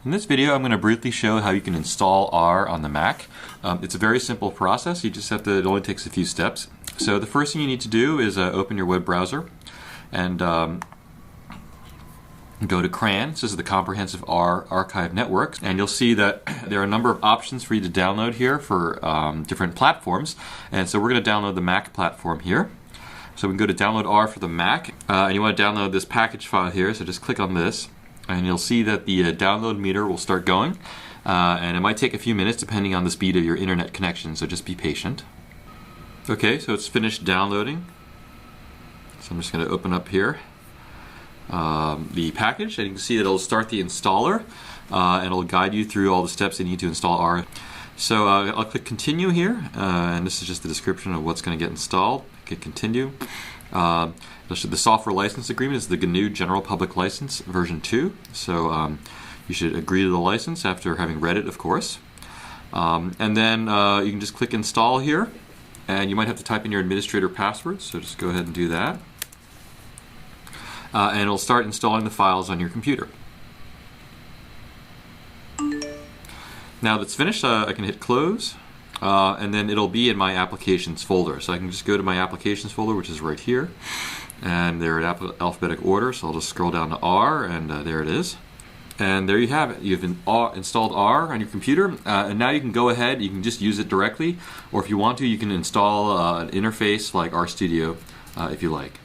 In this video, I'm going to briefly show how you can install R on the Mac. It's a very simple process. You just have to, it only takes a few steps. So the first thing you need to do is open your web browser and go to CRAN. This is the Comprehensive R Archive Network, and you'll see that there are a number of options for you to download here for different platforms. And so we're going to download the Mac platform here. So we can go to Download R for the Mac, and you want to download this package file here. So just click on this, and you'll see that the download meter will start going, and it might take a few minutes depending on the speed of your internet connection. So just be patient. Okay, so it's finished downloading. So I'm just going to open up here the package, and you can see that it'll start the installer, and it'll guide you through all the steps you need to install R. So I'll click continue here, and this is just the description of what's going to get installed. Click continue. The software license agreement is the GNU General Public License version 2. So you should agree to the license after having read it, of course. And then you can just click install here, and you might have to type in your administrator password, so just go ahead and do that. And it'll start installing the files on your computer. Now that's finished, I can hit close, and then it'll be in my applications folder. So I can just go to my applications folder, which is right here, and they're in alphabetic order. So I'll just scroll down to R, and there it is. And there you have it. You've installed R on your computer, and now you can go ahead. You can just use it directly, or if you want to, you can install an interface like RStudio if you like.